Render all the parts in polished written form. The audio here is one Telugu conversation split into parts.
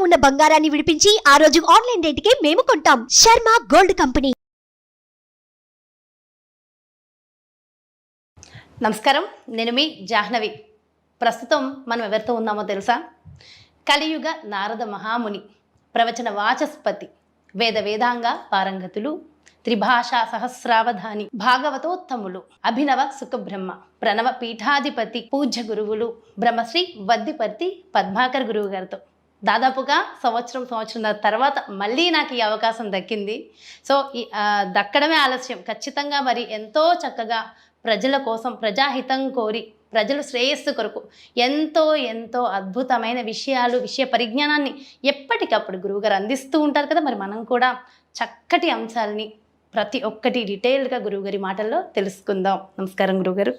ఉన్న బంగారాన్ని విడిపించి ఆ రోజు ఆన్లైన్ రేటుకే మేము కొంటాం. Sharma gold company. నమస్కారం, నేను మీ జాహ్నవి. ప్రస్తుతం మనం ఎవరితో ఉన్నామో తెలుసా? కలియుగ నారద మహాముని, ప్రవచన వాచస్పతి, వేద వేదాంగ పారంగతులు, త్రిభాషా సహస్రావధాని, భాగవతోత్తములు, అభినవ సుఖబ్రహ్మ, ప్రణవ పీఠాధిపతి, పూజ్య గురువులు బ్రహ్మశ్రీ వద్దిపర్తి పద్మాకర్ గురువు గారితో దాదాపుగా సంవత్సరం తర్వాత మళ్ళీ నాకు ఈ అవకాశం దక్కింది. సో దక్కడమే ఆలస్యం. ఖచ్చితంగా మరి ఎంతో చక్కగా ప్రజల కోసం, ప్రజాహితం కోరి, ప్రజల శ్రేయస్సు కొరకు ఎంతో అద్భుతమైన విషయ పరిజ్ఞానాన్ని ఎప్పటికప్పుడు గురువుగారు అందిస్తూ ఉంటారు కదా. మరి మనం కూడా చక్కటి అంశాలని ప్రతి ఒక్కటి డీటెయిల్గా గురువుగారి మాటల్లో తెలుసుకుందాం. నమస్కారం గురువుగారు.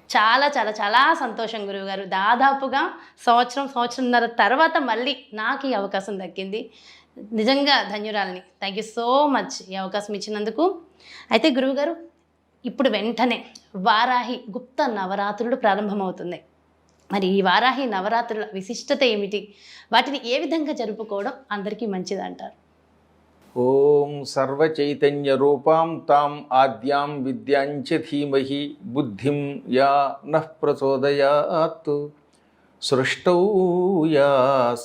చాలా చాలా చాలా సంతోషం గురువుగారు. దాదాపుగా సంవత్సరంన్నర తర్వాత మళ్ళీ నాకు ఈ అవకాశం దక్కింది. నిజంగా ధన్యురాలని. థ్యాంక్ యూ సో మచ్ ఈ అవకాశం ఇచ్చినందుకు. అయితే గురువుగారు, ఇప్పుడు వెంటనే వారాహి గుప్త నవరాత్రులు ప్రారంభమవుతుంది. మరి ఈ వారాహి నవరాత్రుల విశిష్టత ఏమిటి? వాటిని ఏ విధంగా జరుపుకోవడం అందరికీ మంచిదంటారు? ఓం సర్వచైతన్య రూపాం తాం ఆద్యాం విద్యాంచ ధీమహి బుద్ధిం యా నః ప్రచోదయాత్ సృష్టౌ యా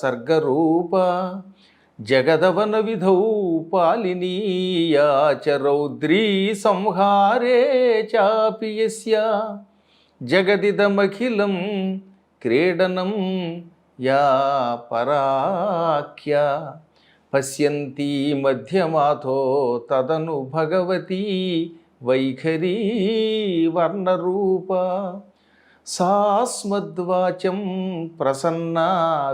సర్గరూప జగదవన విధౌ పాలినీయా చ రౌద్రీ సంహారే చాపి యస్య జగదిదమఖిలం క్రీడనం యా పరాఖ్య పశ్యంతి మధ్యమాథో తదను భగవతీ వైఖరీ వర్ణరూప సాస్మద్వాచం ప్రసన్నా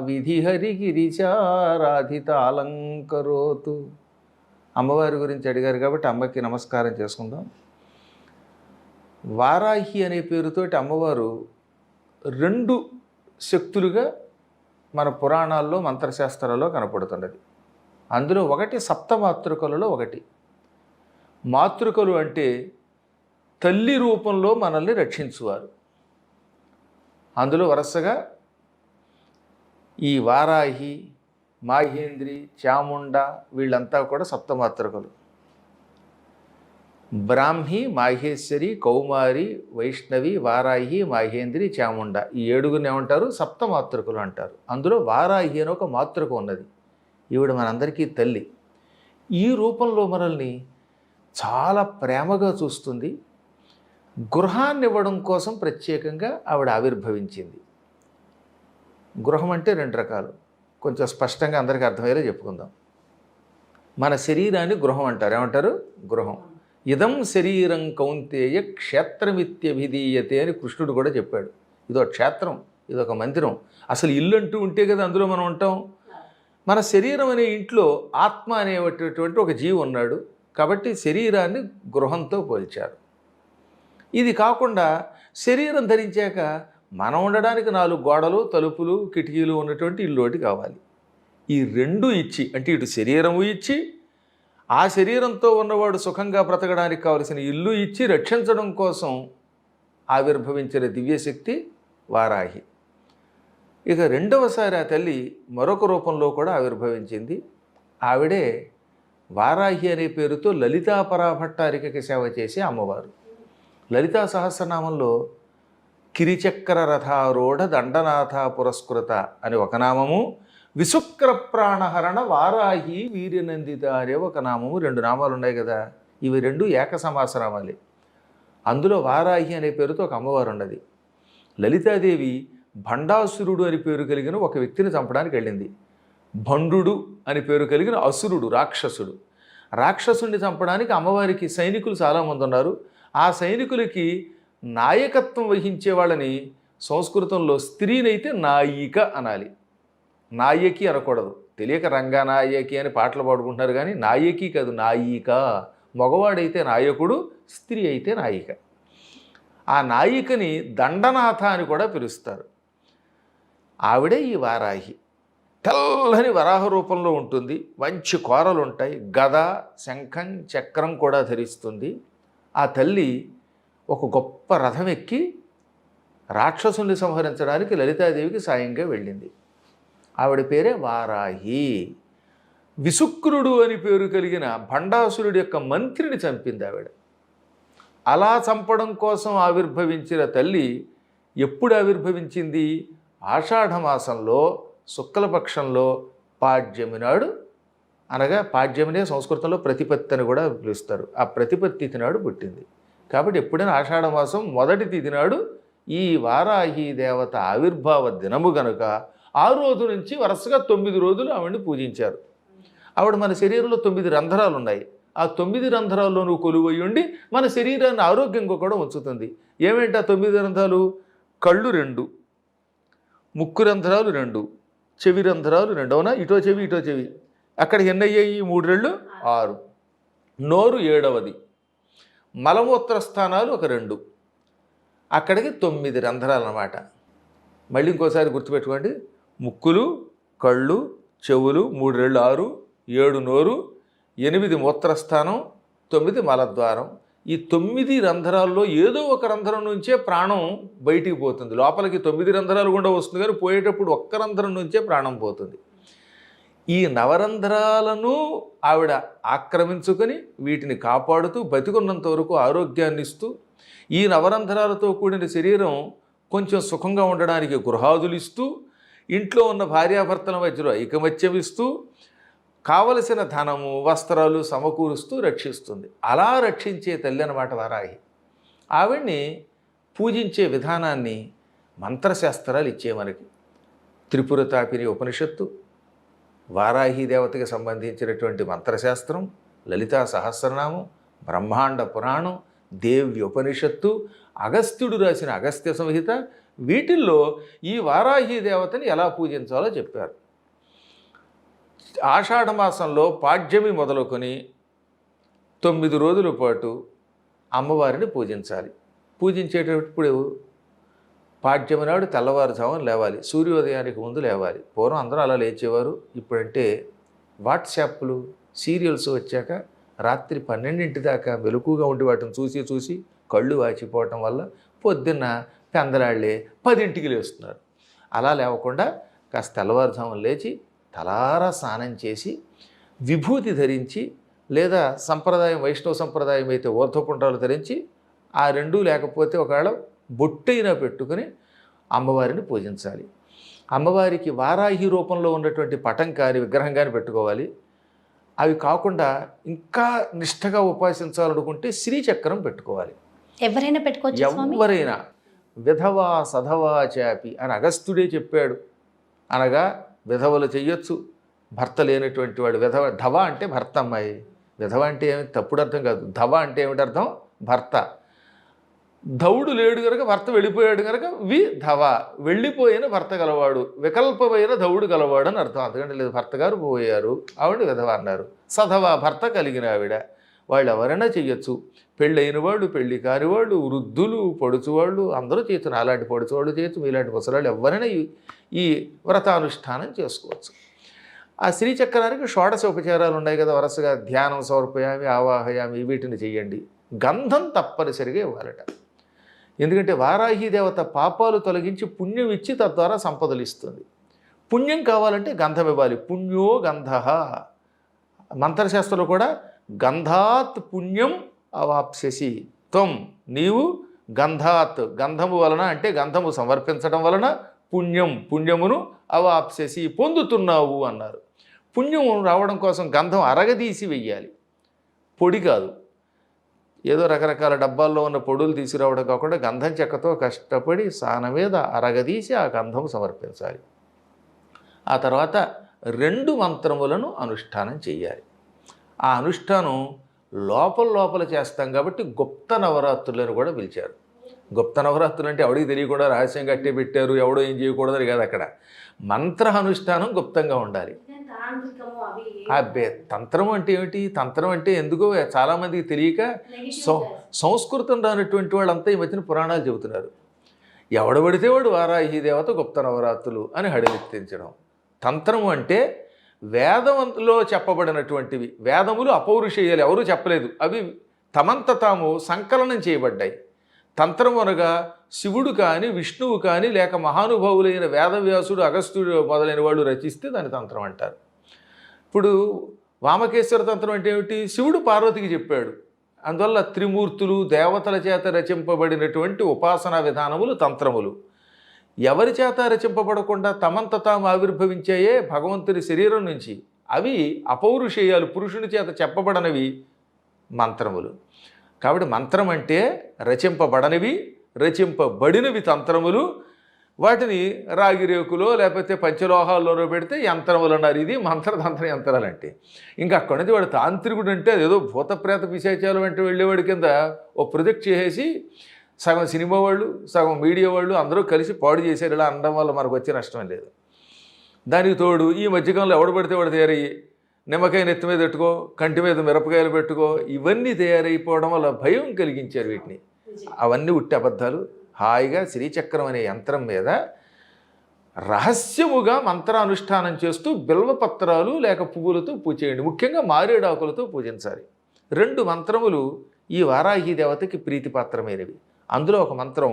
విధిహరిగిరిచారాధితాలంకరోతు. అమ్మవారి గురించి అడిగారు కాబట్టి అమ్మకి నమస్కారం చేసుకుందాం. వారాహి అనే పేరుతోటి అమ్మవారు రెండు శక్తులుగా మన పురాణాల్లో మంత్రశాస్త్రాల్లో కనపడుతున్నది. అందులో ఒకటి సప్తమాతృకలలో ఒకటి. మాతృకలు అంటే తల్లి రూపంలో మనల్ని రక్షించువారు. అందులో వరుసగా ఈ వారాహి, మాహేంద్రి, చాముండ వీళ్ళంతా కూడా సప్తమాతృకలు. బ్రాహ్మి, మాహేశ్వరి, కౌమారి, వైష్ణవి, వారాహి, మాహేంద్రి, చాముండ ఈ ఏడుగురిని ఏమంటారు? సప్తమాతృకలు అంటారు. అందులో వారాహి అని ఒక మాతృక ఉన్నది. ఈవిడ మనందరికీ తల్లి. ఈ రూపంలో మనల్ని చాలా ప్రేమగా చూస్తుంది. గృహాన్ని ఇవ్వడం కోసం ప్రత్యేకంగా ఆవిడ ఆవిర్భవించింది. గృహం అంటే రెండు రకాలు, కొంచెం స్పష్టంగా అందరికీ అర్థమయ్యేలా చెప్పుకుందాం. మన శరీరాన్ని గృహం అంటారు. ఏమంటారు? గృహం. ఇదం శరీరం కౌంతేయ క్షేత్రమిత్యభిధీయతే అని కృష్ణుడు కూడా చెప్పాడు. ఇదొక క్షేత్రం, ఇదొక మందిరం. అసలు ఇల్లు అంటూ ఉంటే కదా అందులో మనం ఉంటాం. మన శరీరం అనే ఇంట్లో ఆత్మ అనేటటువంటి ఒక జీవి ఉన్నాడు. కాబట్టి శరీరాన్ని గృహంతో పోల్చారు. ఇది కాకుండా శరీరం ధరించాక మనం ఉండడానికి 4 గోడలు, తలుపులు, కిటికీలు ఉన్నటువంటి ఇల్లు ఒకటి కావాలి. ఈ రెండు ఇచ్చి, అంటే ఇటు శరీరము ఇచ్చి, ఆ శరీరంతో ఉన్నవాడు సుఖంగా బ్రతకడానికి కావలసిన ఇల్లు ఇచ్చి రక్షించడం కోసం ఆవిర్భవించిన దివ్యశక్తి వారాహి. ఇక రెండవసారి ఆ తల్లి మరొక రూపంలో కూడా ఆవిర్భవించింది. ఆవిడే వారాహి అనే పేరుతో లలితా పరాభట్టారికకి సేవ చేసే అమ్మవారు. లలితా సహస్రనామంలో కిరిచక్ర రథారూఢ దండనాథ పురస్కృత అని ఒక నామము, విశుక్ర ప్రాణహరణ వారాహి వీర్యనందిత అనే ఒక నామము, 2 నామాలు ఉన్నాయి కదా. ఇవి 2 ఏక సమాసనామాలే. అందులో వారాహి అనే పేరుతో ఒక అమ్మవారు ఉన్నది. లలితాదేవి భండాసురుడు అని పేరు కలిగిన ఒక వ్యక్తిని చంపడానికి వెళ్ళింది. భండు అని పేరు కలిగిన అసురుడు, రాక్షసుడు. రాక్షసుడిని చంపడానికి అమ్మవారికి సైనికులు చాలామంది ఉన్నారు. ఆ సైనికులకి నాయకత్వం వహించే వాళ్ళని సంస్కృతంలో స్త్రీనైతే నాయిక అనాలి, నాయకి అనకూడదు. తెలియక రంగనాయకి అని పాటలు పాడుకుంటున్నారు కానీ నాయకి కాదు, నాయిక. మగవాడైతే నాయకుడు, స్త్రీ అయితే నాయిక. ఆ నాయికని దండనాథ అని కూడా పిలుస్తారు. ఆవిడే ఈ వారాహి. తెల్లని వరాహ రూపంలో ఉంటుంది. మంచి కోరలు ఉంటాయి. గద, శంఖం, చక్రం కూడా ధరిస్తుంది. ఆ తల్లి ఒక గొప్ప రథం ఎక్కి రాక్షసుల్ని సంహరించడానికి లలితాదేవికి సాయంగా వెళ్ళింది. ఆవిడ పేరే వారాహి. విసుక్రుడు అని పేరు కలిగిన భండాసురుడి యొక్క మంత్రిని చంపింది ఆవిడ. అలా చంపడం కోసం ఆవిర్భవించిన తల్లి ఎప్పుడు ఆవిర్భవించింది? ఆషాఢమాసంలో శుక్లపక్షంలో పాడ్యమి నాడు, అనగా పాడ్యమినే సంస్కృతంలో ప్రతిపత్తి అని కూడా పిలుస్తారు. ఆ ప్రతిపత్తి తిథి నాడు పుట్టింది. కాబట్టి ఎప్పుడైనా ఆషాఢమాసం మొదటి తిథి నాడు ఈ వారాహి దేవత ఆవిర్భావ దినము గనుక ఆ రోజు నుంచి వరుసగా 9 రోజులు ఆవిడని పూజించారు. ఆవిడ మన శరీరంలో 9 రంధ్రాలు ఉన్నాయి. ఆ 9 రంధ్రాల్లోనూ కొలువై ఉండి మన శరీరాన్ని ఆరోగ్యంగా కూడా ఉంచుతుంది. ఏమేంటి ఆ 9 రంధ్రాలు? కళ్ళు 2, ముక్కు రంధ్రాలు 2, చెవి రంధ్రాలు 2. అవునా? ఇటో చెవి ఇటో చెవి. అక్కడ ఎన్ని అయ్యాయి? 3 రెళ్ళు 6. నోరు 7వది. మలమూత్ర స్థానాలు ఒక 2. అక్కడికి 9 రంధ్రాలు అన్నమాట. మళ్ళీ ఇంకోసారి గుర్తుపెట్టుకోండి. ముక్కులు, కళ్ళు, చెవులు 3 రెళ్ళు 6, 7 నోరు, 8 మూత్రస్థానం, 9 మలద్వారం. ఈ 9 రంధ్రాల్లో ఏదో ఒక రంధ్రం నుంచే ప్రాణం బయటికి పోతుంది. లోపలికి 9 రంధ్రాలు కూడా వస్తుంది, కానీ పోయేటప్పుడు ఒక్క రంధ్రం నుంచే ప్రాణం పోతుంది. ఈ నవరంధ్రాలను ఆవిడ ఆక్రమించుకొని వీటిని కాపాడుతూ బతికున్నంత వరకు ఆరోగ్యాన్ని ఇస్తూ, ఈ నవరంధ్రాలతో కూడిన శరీరం కొంచెం సుఖంగా ఉండడానికి గృహాదులు ఇస్తూ, ఇంట్లో ఉన్న భార్యాభర్తల మధ్యలో ఐకమత్యం ఇస్తూ, కావలసిన ధనము వస్త్రాలు సమకూరుస్తూ రక్షిస్తుంది. అలా రక్షించే తల్లి అన్నమాట వారాహి. ఆవిడ్ని పూజించే విధానాన్ని మంత్రశాస్త్రాలు ఇచ్చే మనకి. త్రిపుర తాపిని ఉపనిషత్తు, వారాహి దేవతకి సంబంధించినటువంటి మంత్రశాస్త్రం, లలితా సహస్రనామం, బ్రహ్మాండ పురాణం, దేవ్యోపనిషత్తు, అగస్త్యుడు రాసిన అగస్త్య సంహిత, వీటిల్లో ఈ వారాహి దేవతని ఎలా పూజించాలో చెప్పారు. ఆషాఢమాసంలో పాడ్యమి మొదలుకొని 9 రోజుల పాటు అమ్మవారిని పూజించాలి. పూజించేటప్పుడు పాడ్యమి నాడు తెల్లవారుజామున లేవాలి, సూర్యోదయానికి ముందు లేవాలి. పూర్వం అందరూ అలా లేచేవారు. ఇప్పుడంటే వాట్సాప్లు, సీరియల్స్ వచ్చాక రాత్రి 12 దాకా మెలకుగా ఉండి వాటిని చూసి కళ్ళు వాచిపోవటం వల్ల పొద్దున్న పెందలాళ్ళే 10ంటికి లేస్తున్నారు. అలా లేవకుండా కాస్త తెల్లవారుజామున లేచి తలారా స్నానం చేసి విభూతి ధరించి, లేదా సంప్రదాయం వైష్ణవ సంప్రదాయం అయితే ఊర్ధ్వపుండ్రాలు ధరించి, ఆ 2 లేకపోతే ఒకవేళ బొట్టైనా పెట్టుకుని అమ్మవారిని పూజించాలి. అమ్మవారికి వారాహి రూపంలో ఉన్నటువంటి పటం కానీ విగ్రహం కానీ పెట్టుకోవాలి. అవి కాకుండా ఇంకా నిష్ఠగా ఉపాసించాలనుకుంటే శ్రీచక్రం పెట్టుకోవాలి. ఎవరైనా పెట్టుకోవచ్చు స్వామి? ఎవరైనా. విధవా సధవా చాపి అని అగస్త్యుడే చెప్పాడు. అనగా విధవలు చెయ్యొచ్చు, భర్త లేనటువంటి వాడు. విధవ, ధవ అంటే భర్త అమ్మాయి. విధవ అంటే ఏమి తప్పుడు అర్థం కాదు. ధవ అంటే ఏమిటి అర్థం? భర్త. ధవుడు లేడు కనుక భర్త వెళ్ళిపోయాడు కనుక విధవ, వెళ్ళిపోయిన భర్త గలవాడు, వికల్పమైన ధవుడు గలవాడు అని అర్థం. అంతకంటే లేదు. భర్త గారు పోయారు, ఆవిడ విధవ అన్నారు. సధవ, భర్త కలిగిన ఆవిడ. వాళ్ళు ఎవరైనా చెయ్యొచ్చు. పెళ్ళైన వాళ్ళు, పెళ్ళి కాని వాళ్ళు, వృద్ధులు, పొడుచువాళ్ళు అందరూ చేయొచ్చు. నాలాంటి పొడుచువాళ్ళు చేయొచ్చు, మీలాంటి ముసలాళ్ళు ఎవరైనా ఈ వ్రతానుష్ఠానం చేసుకోవచ్చు. ఆ శ్రీచక్రానికి షోడశ ఉపచారాలు ఉన్నాయి కదా వరుసగా. ధ్యానం, సమర్పయామి, ఆవాహయామి, వీటిని చెయ్యండి. గంధం తప్పనిసరిగా ఇవ్వాలట. ఎందుకంటే వారాహి దేవత పాపాలు తొలగించి పుణ్యం ఇచ్చి తద్వారా సంపదలు ఇస్తుంది. పుణ్యం కావాలంటే గంధం ఇవ్వాలి. పుణ్యో గంధ. మంత్రశాస్త్రంలో కూడా గంధాత్ పుణ్యం అవాప్స్యసి త్వం, నీవు గంధాత్, గంధము వలన అంటే గంధము సమర్పించడం వలన పుణ్యమును అవాప్స్యసి పొందుతున్నావు అన్నారు. పుణ్యం రావడం కోసం గంధం అరగదీసి వెయ్యాలి, పొడి కాదు. ఏదో రకరకాల డబ్బాల్లో ఉన్న పొడులు తీసుకురావడం కాకుండా గంధం చెక్కతో కష్టపడి సాన మీద అరగదీసి ఆ గంధం సమర్పించాలి. ఆ తర్వాత 2 మంత్రములను అనుష్ఠానం చేయాలి. ఆ అనుష్ఠానం లోపల చేస్తాం కాబట్టి గుప్త నవరాత్రులను కూడా పిలిచారు. గుప్త నవరాత్రులు అంటే ఎవడికి తెలియకుండా రహస్యం కట్టే పెట్టారు, ఎవడో ఏం చేయకూడదని కాదు. అక్కడ మంత్ర అనుష్ఠానం గుప్తంగా ఉండాలి. అబ్బే, తంత్రం అంటే ఏమిటి? తంత్రం అంటే ఎందుకో చాలామందికి తెలియక సంస్కృతం రానటువంటి వాళ్ళంతా ఈ మధ్యన పురాణాలు చెబుతున్నారు. ఎవడబడితే వాడు వారాహి దేవత గుప్త నవరాత్రులు అని హడలెత్తించడం. తంత్రము అంటే వేదంలో చెప్పబడినటువంటివి. వేదములు అపౌరుషేయాలు, ఎవరూ చెప్పలేదు. అవి తమంత తాము సంకలనం చేయబడ్డాయి. తంత్రం అనగా శివుడు కానీ విష్ణువు కానీ లేక మహానుభావులైన వేదవ్యాసుడు అగస్త్యుడు మొదలైన వాళ్ళు రచిస్తే దాని తంత్రం అంటారు. ఇప్పుడు వామకేశ్వర తంత్రం అంటే ఏమిటి? శివుడు పార్వతికి చెప్పాడు. అందువల్ల త్రిమూర్తులు దేవతల చేత రచింపబడినటువంటి ఉపాసనా విధానములు తంత్రములు. ఎవరి చేత రచింపబడకుండా తమంత తాము ఆవిర్భవించాయే భగవంతుని శరీరం నుంచి, అవి అపౌరుషేయాలు, పురుషుని చేత చెప్పబడనవి మంత్రములు. కాబట్టి మంత్రం అంటే రచింపబడనివి, రచింపబడినవి తంత్రములు. వాటిని రాగిరేకులో లేకపోతే పంచలోహాల్లోనో పెడితే యంత్రములు అన్నారు. ఇది మంత్రతంత్ర యంత్రాలు అంటే. ఇంకా అక్కడి నుంచి వాడు తాంత్రికుడు అంటే అదేదో భూతప్రేత పిశాచాలు వెంట వెళ్ళేవాడి కింద ఓ ప్రొజెక్ట్ చేసేసి సగం సినిమా వాళ్ళు సగం మీడియా వాళ్ళు అందరూ కలిసి పాడు చేశారు. ఇలా అనడం వల్ల మనకు వచ్చే నష్టం లేదు. దానికి తోడు ఈ మధ్యకాలంలో ఎవడు పడితే వాడు తయారయ్యి నిమ్మకాయ నెత్తి మీద పెట్టుకో, కంటి మీద మిరపకాయలు పెట్టుకో, ఇవన్నీ తయారైపోవడం వల్ల భయం కలిగించారు వీటిని. అవన్నీ ఉట్టి అబద్ధాలు. హాయిగా శ్రీచక్రం అనే యంత్రం మీద రహస్యముగా మంత్రానుష్ఠానం చేస్తూ బిల్వపత్రాలు లేక పువ్వులతో పూజ చేయండి. ముఖ్యంగా మారేడాకులతో పూజించాలి. 2 మంత్రములు ఈ వారాహి దేవతకి ప్రీతిపాత్రమైనవి. అందులో ఒక మంత్రం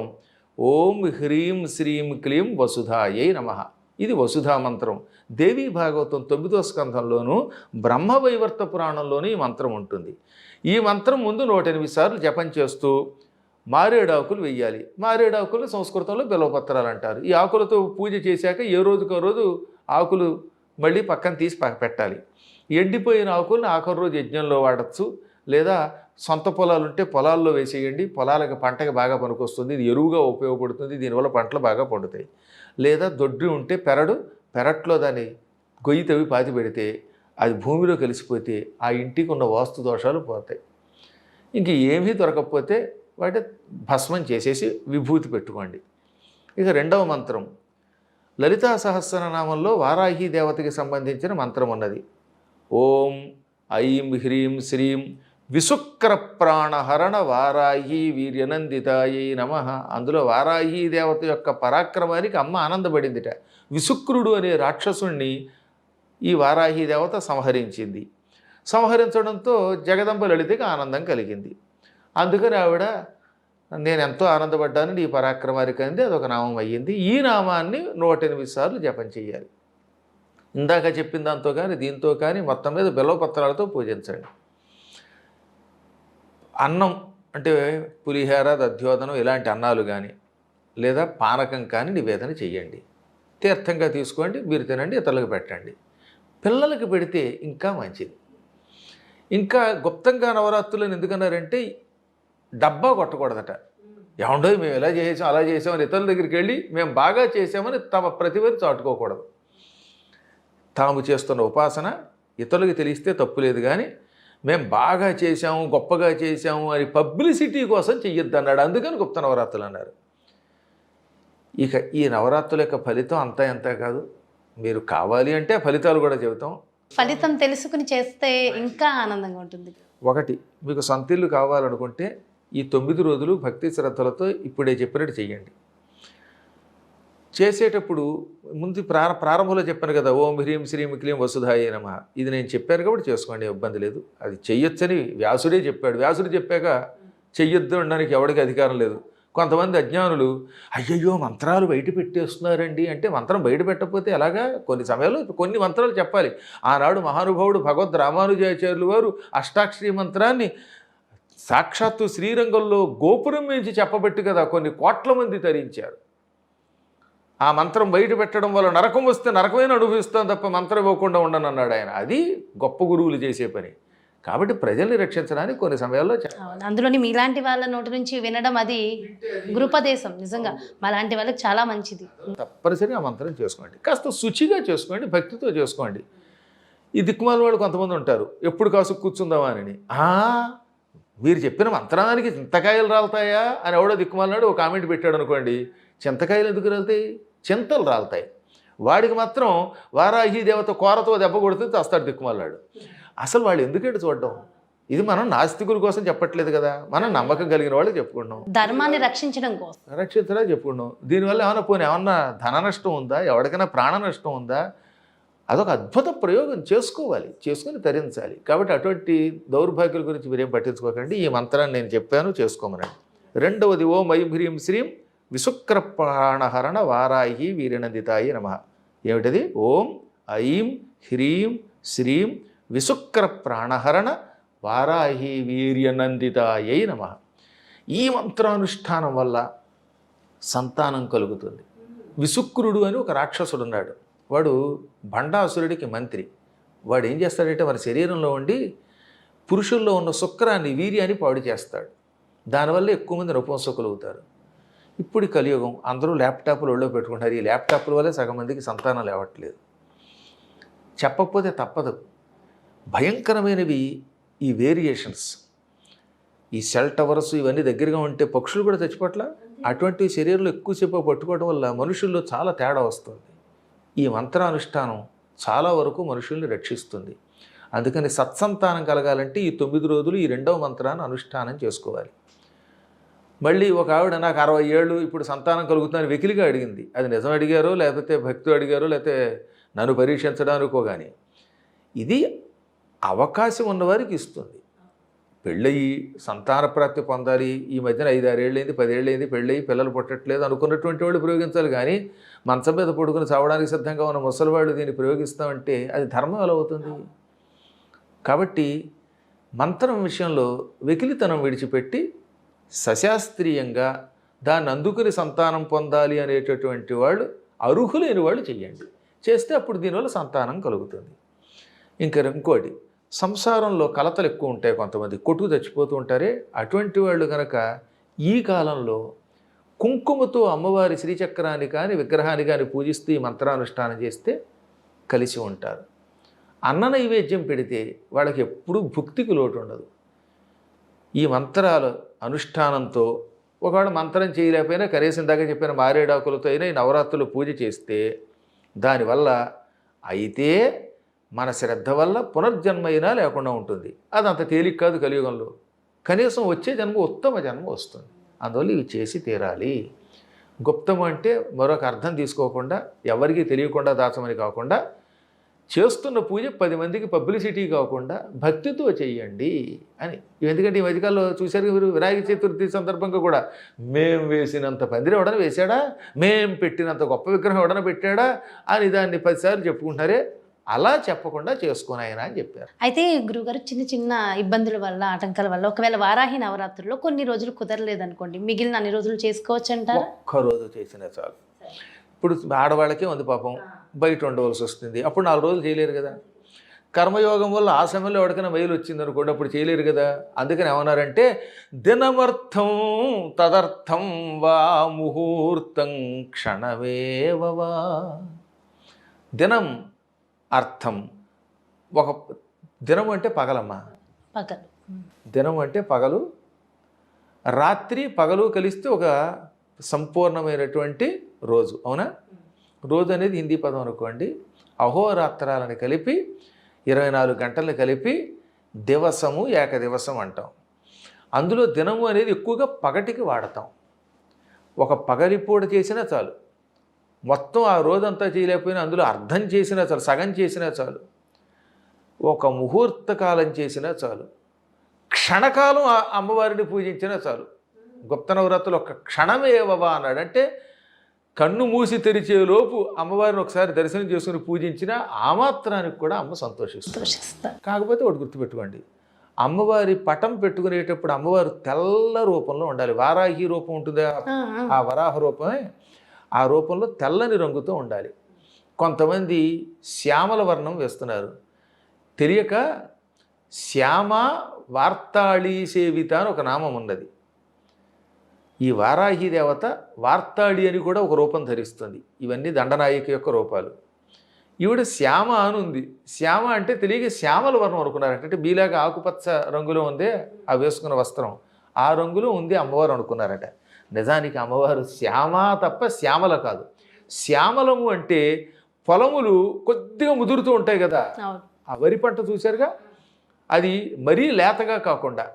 ఓం హ్రీం శ్రీం క్లీం వసుధాయై నమః. ఇది వసుధా మంత్రం. దేవీ భాగవతం 9వ స్కంధంలోనూ బ్రహ్మవైవర్త పురాణంలోనూ ఈ మంత్రం ఉంటుంది. ఈ మంత్రం ముందు 108 సార్లు జపం చేస్తూ మారేడాకులు వెయ్యాలి. మారేడాకులు సంస్కృతంలో బిల్వపత్రాలు అంటారు. ఈ ఆకులతో పూజ చేశాక ఏ రోజుకో రోజు ఆకులు మళ్ళీ పక్కన తీసి పెట్టాలి. ఎండిపోయిన ఆకులను ఆఖరి రోజు యజ్ఞంలో వాడచ్చు, లేదా సొంత పొలాలు ఉంటే పొలాల్లో వేసేయండి. పొలాలకు పంటకి బాగా పనికొస్తుంది. ఇది ఎరువుగా ఉపయోగపడుతుంది. దీనివల్ల పంటలు బాగా పండుతాయి. లేదా దొడ్డి ఉంటే పెరట్లో దాన్ని గొయ్యి తవ్వి పాతి పెడితే అది భూమిలో కలిసిపోతే ఆ ఇంటికి ఉన్న వాస్తు దోషాలు పోతాయి. ఇంక ఏమీ దొరకకపోతే వాటి భస్మం చేసేసి విభూతి పెట్టుకోండి. ఇక 2వ మంత్రం లలితా సహస్రనామంలో వారాహి దేవతకి సంబంధించిన మంత్రం ఉన్నది. ఓం ఐం హ్రీం శ్రీం విశుక్ర ప్రాణహరణ వారాహి వీర్యనందితాయై నమః. అందులో వారాహి దేవత యొక్క పరాక్రమానికి అమ్మ ఆనందపడిందిట. విశుక్రుడు అనే రాక్షసుణ్ణి ఈ వారాహి దేవత సంహరించింది. సంహరించడంతో జగదంబ లలితకి ఆనందం కలిగింది. అందుకని ఆవిడ నేను ఎంతో ఆనందపడ్డాను నీ పరాక్రమానికి అంది. అదొక నామం అయ్యింది. ఈ నామాన్ని 108 సార్లు జపం చేయాలి. ఇందాక చెప్పిన దాంతో కానీ దీంతో కానీ మొత్తం మీద బిల్వపత్రాలతో పూజించండి. అన్నం అంటే పులిహోర దధ్యోదనం ఇలాంటి అన్నాలు కానీ లేదా పానకం కానీ నివేదన చేయండి. తీర్థంగా తీసుకోండి, మీరు తినండి, ఇతరులకు పెట్టండి. పిల్లలకి పెడితే ఇంకా మంచిది. ఇంకా గుప్తంగా నవరాత్రులను ఎందుకన్నారంటే డబ్బా కొట్టకూడదట. ఏమండో మేము ఇలా చేసాం అలా చేసామని ఇతరుల దగ్గరికి వెళ్ళి మేము బాగా చేసామని తమ ప్రతిభని చాటుకోకూడదు. తాము చేస్తున్న ఉపాసన ఇతరులకు తెలిస్తే తప్పులేదు, కానీ మేము బాగా చేసాము గొప్పగా చేసాము అని పబ్లిసిటీ కోసం చెయ్యొద్దు అన్నాడు. అందుకని గుప్త నవరాత్రులు అన్నారు. ఇక ఈ నవరాత్రుల యొక్క ఫలితం అంతా ఎంత కాదు. మీరు కావాలి అంటే ఫలితాలు కూడా చెబుతాం. ఫలితం తెలుసుకుని చేస్తే ఇంకా ఆనందంగా ఉంటుంది. 1 మీకు సొంతిల్లు కావాలనుకుంటే ఈ 9 రోజులు భక్తి శ్రద్ధలతో ఇప్పుడే చెప్పినట్టు చెయ్యండి. చేసేటప్పుడు ముందు ప్రారంభంలో చెప్పాను కదా ఓం హ్రీం శ్రీం క్లీం వసుధాయై నమః. ఇది నేను చెప్పాను కాబట్టి చేసుకోండి, ఇబ్బంది లేదు. అది చెయ్యొచ్చని వ్యాసుడే చెప్పాడు. వ్యాసుడు చెప్పాక చెయ్యొద్దు అనడానికి ఎవరికి అధికారం లేదు. కొంతమంది అజ్ఞానులు అయ్యయ్యో మంత్రాలు బయట పెట్టేస్తున్నారండి అంటే మంత్రం బయట పెట్టకపోతే ఎలాగా? కొన్ని సమయాల్లో కొన్ని మంత్రాలు చెప్పాలి. ఆనాడు మహానుభావుడు భగవద్ రామానుజాచార్యులు వారు అష్టాక్షరి మంత్రాన్ని సాక్షాత్తు శ్రీరంగంలో గోపురం నుంచి చెప్పబెట్టు కదా కొన్ని కోట్ల మంది తరించారు. ఆ మంత్రం బయట పెట్టడం వల్ల నరకం వస్తే నరకమైన అనుభవిస్తాం తప్ప మంత్రం ఇవ్వకుండా ఉండను అన్నాడు ఆయన. అది గొప్ప గురువులు చేసే పని. కాబట్టి ప్రజల్ని రక్షించడానికి కొన్ని సమయాల్లో అందులోని మీలాంటి వాళ్ళ నోటి నుంచి వినడం అది గృపదేశం. నిజంగా మాలాంటి వాళ్ళకి చాలా మంచిది. తప్పనిసరిగా ఆ మంత్రం చేసుకోండి. కాస్త శుచిగా చేసుకోండి, భక్తితో చేసుకోండి. ఈ దిక్కుమాల వాళ్ళు కొంతమంది ఉంటారు ఎప్పుడు కాసు కూర్చుందామా అని. మీరు చెప్పిన మంత్రానికి చింతకాయలు రాలుతాయా అని ఎవడో దిక్కుమాలనాడు ఒక కామెంట్ పెట్టాడు అనుకోండి. చింతకాయలు ఎందుకు రాలుతాయి? చింతలు రాలుతాయి. వాడికి మాత్రం వారాహి దేవత కోరతో దెబ్బ కొడితే తెస్తాడు దిక్కుమాలాడు. అసలు వాళ్ళు ఎందుకంటే చూడడం? ఇది మనం నాస్తికుల కోసం చెప్పట్లేదు కదా, మనం నమ్మకం కలిగిన వాళ్ళకి చెప్పుకుంటున్నాం. ధర్మాన్ని రక్షించడం కోసం రక్షించడా చెప్పుకున్నాం. దీనివల్ల ఏమన్నా ధన నష్టం ఉందా? ఎవరికైనా ప్రాణ నష్టం ఉందా? అదొక అద్భుత ప్రయోగం చేసుకోవాలి, చేసుకుని తరించాలి. కాబట్టి అటువంటి దౌర్భాగ్యుల గురించి మీరేం పట్టించుకోకండి. ఈ మంత్రాన్ని నేను చెప్పాను, చేసుకోమనండి. రెండవది ఓం ఐం హ్రీం శ్రీం విశుక్ర ప్రాణహరణ వారాహి వీరనందితాయి నమః. ఏమిటది? ఓం ఐం హ్రీం శ్రీం విశుక్ర ప్రాణహరణ వారాహి వీర్యనందితాయై నమః. ఈ మంత్రానుష్ఠానం వల్ల సంతానం కలుగుతుంది. విశుక్రుడు అని ఒక రాక్షసుడు ఉన్నాడు. వాడు భండాసురుడికి మంత్రి. వాడు ఏం చేస్తాడంటే మన శరీరంలో ఉండి పురుషుల్లో ఉన్న శుక్రాన్ని వీర్యాన్ని పాడు చేస్తాడు. దానివల్ల ఎక్కువ మంది నపుంసకులు అవుతారు. ఇప్పుడు కలియుగం అందరూ ల్యాప్టాప్లు ఒళ్ళో పెట్టుకుంటారు. ఈ ల్యాప్టాప్ల వల్లే సగం మందికి సంతానం లేవట్లేదు. చెప్పకపోతే తప్పదు. భయంకరమైనవి ఈ వేరియేషన్స్. ఈ సెల్ టవర్స్ ఇవన్నీ దగ్గరగా ఉంటే పక్షులు కూడా చచ్చిపోట్ల. అటువంటి శరీరంలో ఎక్కువసేపు పట్టుకోవడం వల్ల మనుషుల్లో చాలా తేడా వస్తుంది. ఈ మంత్రానుష్ఠానం చాలా వరకు మనుషుల్ని రక్షిస్తుంది. అందుకని సత్సంతానం కలగాలంటే ఈ 9 రోజులు ఈ 2వ మంత్రాన్ని అనుష్ఠానం చేసుకోవాలి. మళ్ళీ ఒక ఆవిడ నాకు 60 ఏళ్ళు ఇప్పుడు సంతానం కలుగుతుందని వెకిలిగా అడిగింది. అది నిజం అడిగారో లేకపోతే భక్తులు అడిగారో లేకపోతే నన్ను పరీక్షించడానికో కానీ ఇది అవకాశం ఉన్నవారికి ఇస్తుంది. పెళ్ళయి సంతాన ప్రాప్తి పొందాలి, ఈ మధ్యన 5-6 ఏళ్ళైంది 10 ఏళ్ళైంది పెళ్ళయి పిల్లలు పుట్టట్లేదు అనుకున్నటువంటి వాళ్ళు ప్రయోగించాలి. కానీ మంచం మీద పడుకుని చావడానికి సిద్ధంగా ఉన్న ముసలివాళ్ళు దీన్ని ప్రయోగిస్తామంటే అది ధర్మం ఎలా అవుతుంది? కాబట్టి మంత్రం విషయంలో వెకిలితనం విడిచిపెట్టి సశాస్త్రీయంగా దాన్ని అందుకుని సంతానం పొందాలి అనేటటువంటి వాళ్ళు అర్హులైన వాళ్ళు చెయ్యండి. చేస్తే అప్పుడు దీనివల్ల సంతానం కలుగుతుంది. ఇంకోటి, సంసారంలో కలతలు ఎక్కువ ఉంటాయి. కొంతమంది కొట్టుకు చచ్చిపోతూ ఉంటారే, అటువంటి వాళ్ళు కనుక ఈ కాలంలో కుంకుమతో అమ్మవారి శ్రీచక్రాన్ని కానీ విగ్రహాన్ని కానీ పూజిస్తూ ఈ మంత్రానుష్ఠానం చేస్తే కలిసి ఉంటారు. అన్న నైవేద్యం పెడితే వాళ్ళకి ఎప్పుడూ భుక్తికి లోటు ఉండదు. ఈ మంత్రాల అనుష్ఠానంతో ఒకవేళ మంత్రం చేయలేకపోయినా కనీసం దాకా చెప్పిన మారేడాకులతో అయినా ఈ నవరాత్రులు పూజ చేస్తే దానివల్ల అయితే మన శ్రద్ధ వల్ల పునర్జన్మ అయినా లేకుండా ఉంటుంది. అది అంత తేలిక కాదు కలియుగంలో. కనీసం వచ్చే జన్మ ఉత్తమ జన్మ వస్తుంది. అందువల్ల ఇవి చేసి తీరాలి. గుప్తం అంటే మరొక అర్థం తీసుకోకుండా ఎవరికీ తెలియకుండా దాచమని కాకుండా చేస్తున్న పూజ 10 మందికి పబ్లిసిటీ కాకుండా భక్తితో చెయ్యండి అని. ఎందుకంటే ఈ మధ్యకాలంలో చూశారు మీరు, వినాయక చతుర్థి సందర్భంగా కూడా మేం వేసినంత పందిరి ఎవడన వేశాడా, మేం పెట్టినంత గొప్ప విగ్రహం ఎవడన పెట్టాడా అని దాన్ని 10 సార్లు చెప్పుకుంటారే, అలా చెప్పకుండా చేసుకున్నాయన అని చెప్పారు. అయితే గురుగారు చిన్న చిన్న ఇబ్బందుల వల్ల ఆటంకాల వల్ల ఒకవేళ వారాహి నవరాత్రుల్లో కొన్ని రోజులు కుదరలేదనుకోండి, మిగిలిన అన్ని రోజులు చేసుకోవచ్చు అంటారా? ఒక్కరోజు చేసినా చాలు. ఇప్పుడు ఆడవాళ్ళకే ఉంది పాపం, బయట ఉండవలసి వస్తుంది, అప్పుడు 4 రోజులు చేయలేరు కదా. కర్మయోగం వల్ల ఆ సమయంలో ఎవరికైనా మైలు వచ్చింది అనుకోండి, అప్పుడు చేయలేరు కదా. అందుకని ఏమన్నారంటే దినమర్థం తదర్థం వా ముహూర్తం క్షణమేవవా. దినం అర్థం, ఒక దినం అంటే పగలమ్మా, పగలు. దినం అంటే పగలు, రాత్రి పగలు కలిస్తే ఒక సంపూర్ణమైనటువంటి రోజు. అవునా? రోజు అనేది హిందీ పదం అనుకోండి. అహోరాత్రాలను కలిపి 24 గంటలను కలిపి దివసము ఏకదివసం అంటాం. అందులో దినము అనేది ఎక్కువగా పగటికి వాడతాం. ఒక పగలిపూట చేసినా చాలు, మొత్తం ఆ రోజంతా చేయలేకపోయినా అందులో అర్థం చేసినా చాలు, సగం చేసినా చాలు, ఒక ముహూర్త కాలం చేసినా చాలు, క్షణకాలం అమ్మవారిని పూజించినా చాలు. గుప్త నవరాత్రులు ఒక క్షణమేవవా అన్నాడు. అంటే కన్ను మూసి తెరిచేలోపు అమ్మవారిని ఒకసారి దర్శనం చేసుకుని పూజించినా ఆ మాత్రానికి కూడా అమ్మ సంతోషిస్తుంది. కాకపోతే ఒకటి గుర్తుపెట్టుకోండి, అమ్మవారి పటం పెట్టుకునేటప్పుడు అమ్మవారు తెల్ల రూపంలో ఉండాలి. వారాహి రూపం ఉంటుంది, ఆ వరాహ రూపమే, ఆ రూపంలో తెల్లని రంగుతో ఉండాలి. కొంతమంది శ్యామల వర్ణం వేస్తున్నారు, తెలియక శ్యామ వార్తాళీ సేవిత అని ఒక నామం ఉన్నది. ఈ వారాహి దేవత వార్తాళి అని కూడా ఒక రూపం ధరిస్తుంది. ఇవన్నీ దండనాయిక యొక్క రూపాలు. ఈవిడ శ్యామ అని ఉంది. శ్యామ అంటే తెలియక శ్యామల వర్ణం అనుకున్నారట. అంటే మీలాగా ఆకుపచ్చ రంగులో ఉందే ఆ వేసుకున్న వస్త్రం, ఆ రంగులో ఉంది అమ్మవారు అనుకున్నారట. నిజానికి అమ్మవారు శ్యామ తప్ప శ్యామల కాదు. శ్యామలము అంటే పొలములు కొద్దిగా ముదురుతూ ఉంటాయి కదా, ఆ వరి పంట చూశారుగా, అది మరీ లేతగా కాకుండా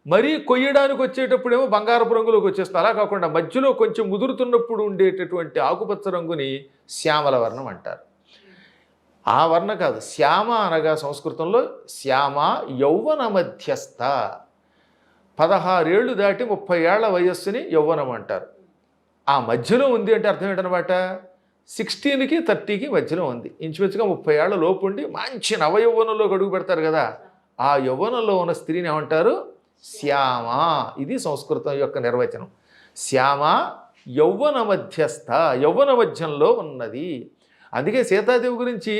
మరీ కొయ్యడానికి వచ్చేటప్పుడేమో బంగారపు రంగులోకి వచ్చేస్తుంది. అలా కాకుండా మధ్యలో కొంచెం ముదురుతున్నప్పుడు ఉండేటటువంటి ఆకుపచ్చ రంగుని శ్యామల వర్ణం అంటారు. ఆ వర్ణ కాదు, శ్యామ అనగా సంస్కృతంలో శ్యామ యౌవన మధ్యస్థ, 16 ఏళ్ళు దాటి 30 ఏళ్ల వయస్సుని యవ్వనం అంటారు. ఆ మధ్యలో ఉంది అంటే అర్థం ఏంటనమాట, 16కి 30కి మధ్యలో ఉంది. ఇంచుమించుగా 30 ఏళ్ల లోపు ఉండి మంచి నవయౌవనంలో అడుగు పెడతారు కదా, ఆ యవ్వనంలో ఉన్న స్త్రీని ఏమంటారు, శ్యామ. ఇది సంస్కృతం యొక్క నిర్వచనం. శ్యామ యౌవన మధ్యస్థ, యౌవన మధ్యంలో ఉన్నది. అందుకే సీతాదేవి గురించి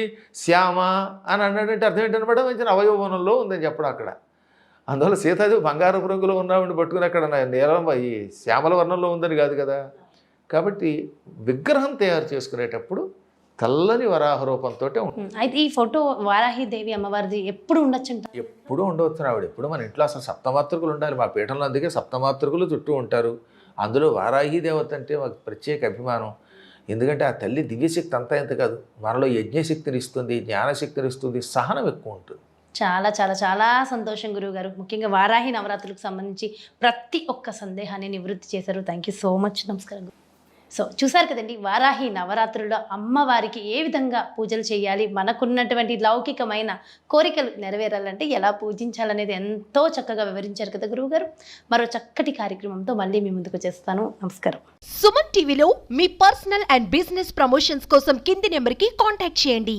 శ్యామ అని అన్నాడంటే అర్థం ఏంటనమాట, మంచి నవయౌవనంలో ఉందని చెప్పడం అక్కడ. అందువల్ల సీతాదేవి బంగారపు రంగులో ఉన్నామని పట్టుకుని అక్కడ నీలం ఈ శ్యామల వర్ణంలో ఉందని కాదు కదా. కాబట్టి విగ్రహం తయారు చేసుకునేటప్పుడు తెల్లని వరాహ రూపంతో అయితే ఈ ఫోటో వారాహిదేవి అమ్మవారిది ఎప్పుడు ఉండొచ్చు? ఎప్పుడూ ఉండవచ్చు. ఆవిడ ఎప్పుడు మన ఇంట్లో అసలు సప్తమాతృకులు ఉండాలి. మా పీఠంలో అందుకే సప్తమాతృకులు చుట్టూ ఉంటారు. అందులో వారాహి దేవత అంటే మాకు ప్రత్యేక అభిమానం. ఎందుకంటే ఆ తల్లి దివ్యశక్తి అంతా ఎంత కాదు, మనలో యజ్ఞశక్తిని ఇస్తుంది, జ్ఞానశక్తిని ఇస్తుంది, సహనం ఎక్కువ ఉంటుంది. చాలా చాలా చాలా సంతోషం గురువుగారు. ముఖ్యంగా వారాహి నవరాత్రులకు సంబంధించి ప్రతి ఒక్క సందేహాన్ని నివృత్తి చేశారు. Thank you so much. నమస్కారం. సో చూసారు కదండి, వారాహి నవరాత్రుల్లో అమ్మవారికి ఏ విధంగా పూజలు చేయాలి, మనకున్నటువంటి లౌకికమైన కోరికలు నెరవేరాలంటే ఎలా పూజించాలనేది ఎంతో చక్కగా వివరించారు కదా గురువుగారు. మరో చక్కటి కార్యక్రమంతో మళ్ళీ మీ ముందుకు చేస్తాను. నమస్కారం. సుమన్ టీవీలో మీ పర్సనల్ అండ్ బిజినెస్ ప్రమోషన్స్ కోసం కింది నెంబర్కి కాంటాక్ట్ చేయండి.